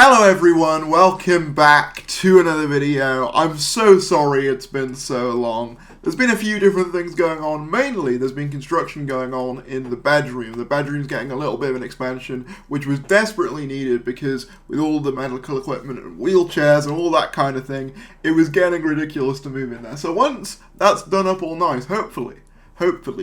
Hello everyone, welcome back to another video. I'm so sorry it's been so long. There's been a few different things going on. Mainly, there's been construction going on in the bedroom. The bedroom's getting a little bit of an expansion, which was desperately needed because with all the medical equipment and wheelchairs and all that kind of thing, it was getting ridiculous to move in there. So once that's done up all nice, hopefully,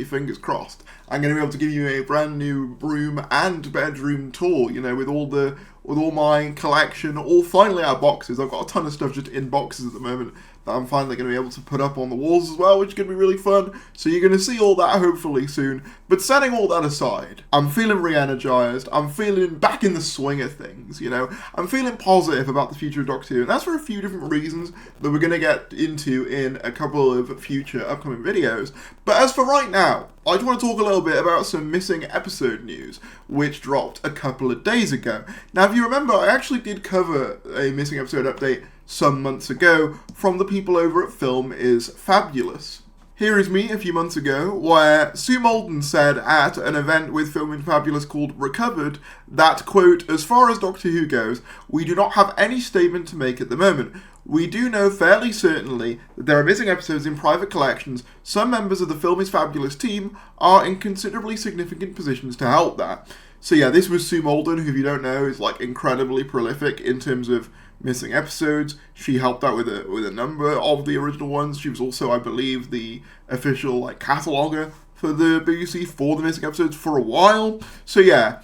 fingers crossed, I'm going to be able to give you a brand new room and bedroom tour, you know, with all my collection all finally out of boxes. I've got a ton of stuff just in boxes at the moment that I'm finally going to be able to put up on the walls as well, which is going to be really fun. So you're going to see all that hopefully soon. But setting all that aside, I'm feeling re-energized. I'm feeling back in the swing of things, you know. I'm feeling positive about the future of Doctor Who, and that's for a few different reasons that we're going to get into in a couple of future upcoming videos. But as for right now, I just want to talk a little bit about some missing episode news, which dropped a couple of days ago. Now, if you remember, I actually did cover a missing episode update some months ago from the people over at Film is Fabulous. Here is me a few months ago, where Sue Malden said at an event with Film is Fabulous called Recovered that, quote, "As far as Doctor Who goes, we do not have any statement to make at the moment. We do know fairly certainly that there are missing episodes in private collections. Some members of the Film is Fabulous team are in considerably significant positions to help that." So yeah, this was Sue Malden, who, if you don't know, is like incredibly prolific in terms of missing episodes. She helped out with a number of the original ones. She was also, I believe, the official cataloger for the BBC for the missing episodes for a while. So yeah,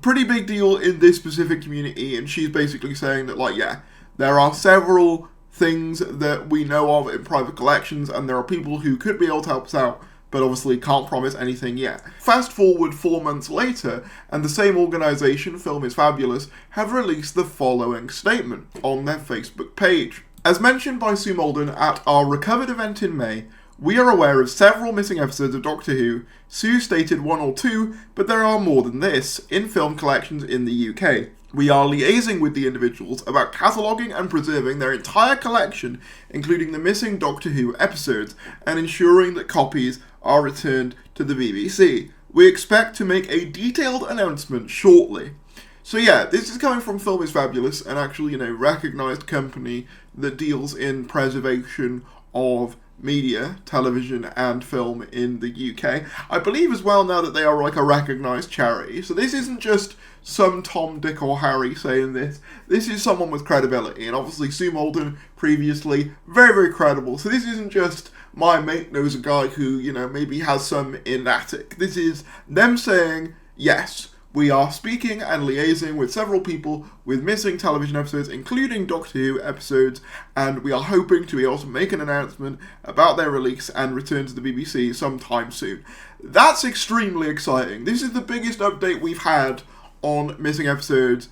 pretty big deal in this specific community, and she's basically saying that there are several things that we know of in private collections, and there are people who could be able to help us out, but obviously can't promise anything yet. Fast forward 4 months later, and the same organisation, Film is Fabulous, have released the following statement on their Facebook page. As mentioned by Sue Malden at our Recovered event in May, we are aware of several missing episodes of Doctor Who. Sue stated 1 or 2, but there are more than this, in film collections in the UK. We are liaising with the individuals about cataloguing and preserving their entire collection, including the missing Doctor Who episodes, and ensuring that copies are returned to the BBC. We expect to make a detailed announcement shortly. So yeah, this is coming from Film is Fabulous, an actually, recognised company that deals in preservation of media, television and film in the UK. I believe as well now that they are a recognised charity. So this isn't just some Tom, Dick or Harry saying this. This is someone with credibility, and obviously Sue Malden previously, very, very credible. So this isn't just my mate knows a guy who, maybe has some in attic. This is them saying, yes, we are speaking and liaising with several people with missing television episodes, including Doctor Who episodes, and we are hoping to be able to make an announcement about their release and return to the BBC sometime soon. That's extremely exciting. This is the biggest update we've had on missing episodes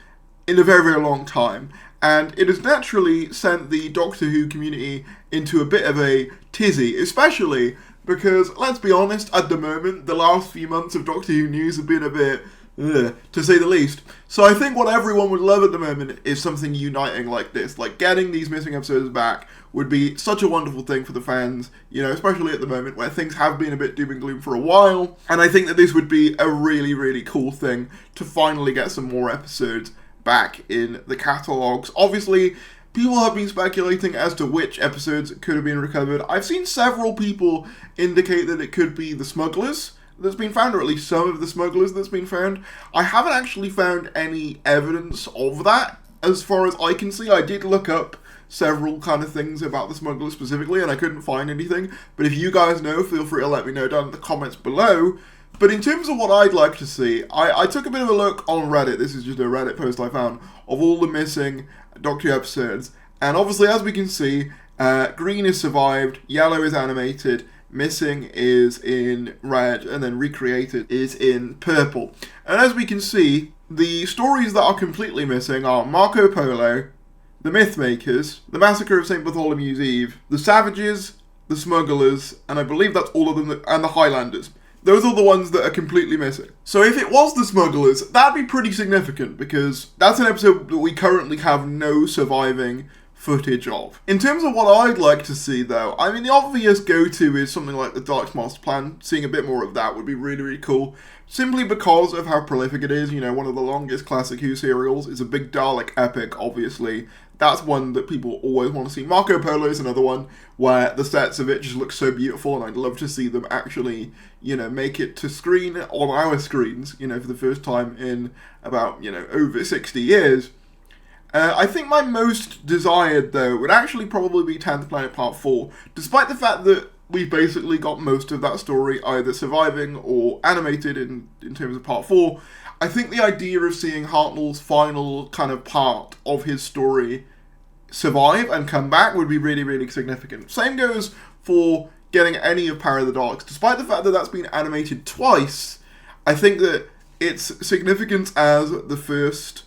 in a very, very long time, and it has naturally sent the Doctor Who community into a bit of a tizzy, especially because, let's be honest, at the moment, the last few months of Doctor Who news have been a bit to say the least. So I think what everyone would love at the moment is something uniting like this. Getting these missing episodes back would be such a wonderful thing for the fans, especially at the moment where things have been a bit doom and gloom for a while. And I think that this would be a really, really cool thing to finally get some more episodes back in the catalogues. Obviously, people have been speculating as to which episodes could have been recovered. I've seen several people indicate that it could be the Smugglers that's been found, or at least some of the Smugglers that's been found. I haven't actually found any evidence of that as far as I can see. I did look up several kind of things about the Smugglers specifically, and I couldn't find anything. But if you guys know, feel free to let me know down in the comments below. But in terms of what I'd like to see, I took a bit of a look on Reddit. This is just a Reddit post I found of all the missing Doctor Who episodes. And obviously, as we can see, green is survived, yellow is animated, missing is in red, and then recreated is in purple. And as we can see, the stories that are completely missing are Marco Polo, the Mythmakers, the Massacre of St. Bartholomew's Eve, the Savages, the Smugglers, and I believe that's all of them, and the Highlanders. Those are the ones that are completely missing. So if it was the Smugglers, that'd be pretty significant, because that's an episode that we currently have no surviving footage of. In terms of what I'd like to see though, I mean the obvious go-to is something like the Daleks' Master Plan. Seeing a bit more of that would be really, really cool. Simply because of how prolific it is, you know, one of the longest classic Who serials is a big Dalek epic, obviously. That's one that people always want to see. Marco Polo is another one where the sets of it just look so beautiful, and I'd love to see them actually, you know, make it to screen on our screens, you know, for the first time in about, you know, over 60 years. I think my most desired, though, would actually probably be 10th Planet Part 4, despite the fact that we've basically got most of that story either surviving or animated in terms of Part 4. I think the idea of seeing Hartnell's final kind of part of his story survive and come back would be really, really significant. Same goes for getting any of Power of the Daleks. Despite the fact that that's been animated twice, I think that its significance as the first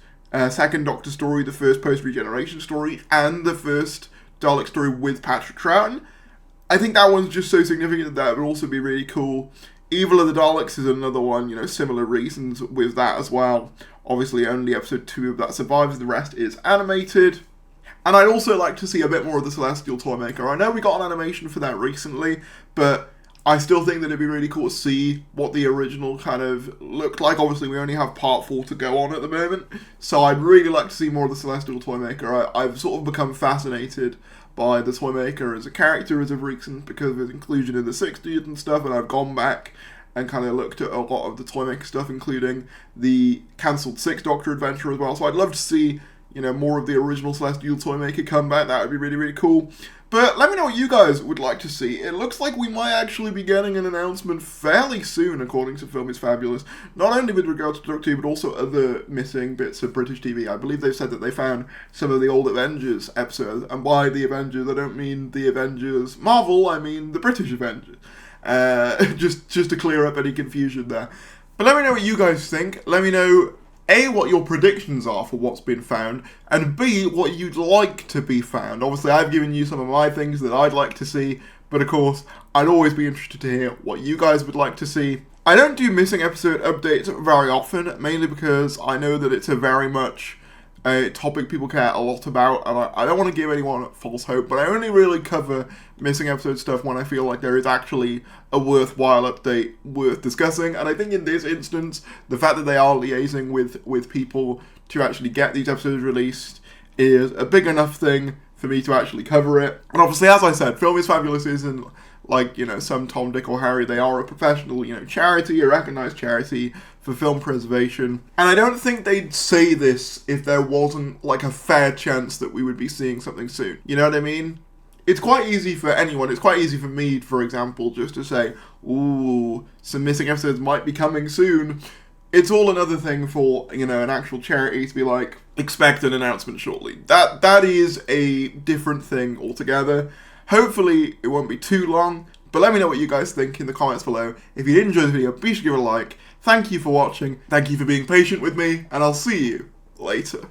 second Doctor story, the first post-regeneration story, and the first Dalek story with Patrick Troughton, I think that one's just so significant that it would also be really cool. Evil of the Daleks is another one, you know, similar reasons with that as well. Obviously only episode 2 of that survives, the rest is animated. And I'd also like to see a bit more of the Celestial Toymaker. I know we got an animation for that recently, but I still think that it'd be really cool to see what the original kind of looked like. Obviously we only have part 4 to go on at the moment, so I'd really like to see more of the Celestial Toymaker. I've sort of become fascinated by the Toymaker as a character as of recent because of his inclusion in the 60s and stuff, and I've gone back and kind of looked at a lot of the Toymaker stuff, including the cancelled 6th Doctor adventure as well. So I'd love to see, you know, more of the original Celestial Toymaker come back. That would be really, really cool. But let me know what you guys would like to see. It looks like we might actually be getting an announcement fairly soon, according to Film is Fabulous. Not only with regards to Doctor Who, but also other missing bits of British TV. I believe they've said that they found some of the old Avengers episodes. And by the Avengers, I don't mean the Avengers Marvel, I mean the British Avengers. Just to clear up any confusion there. But let me know what you guys think. Let me know A, what your predictions are for what's been found, and B, what you'd like to be found. Obviously, I've given you some of my things that I'd like to see, but of course, I'd always be interested to hear what you guys would like to see. I don't do missing episode updates very often, mainly because I know that it's a very much a topic people care a lot about, and I don't want to give anyone false hope, but I only really cover missing episode stuff when I feel like there is actually a worthwhile update worth discussing. And I think in this instance, the fact that they are liaising with people to actually get these episodes released is a big enough thing for me to actually cover it. And obviously, as I said, Film is Fabulous isn't like, you know, some Tom, Dick or Harry. They are a professional, you know, charity, a recognised charity for film preservation. And I don't think they'd say this if there wasn't like a fair chance that we would be seeing something soon. You know what I mean? It's quite easy for anyone, it's quite easy for me, for example, just to say, ooh, some missing episodes might be coming soon. It's all another thing for, you know, an actual charity to be like, expect an announcement shortly. That is a different thing altogether. Hopefully it won't be too long, but let me know what you guys think in the comments below. If you did enjoy the video, be sure to give it a like. Thank you for watching, thank you for being patient with me, and I'll see you later.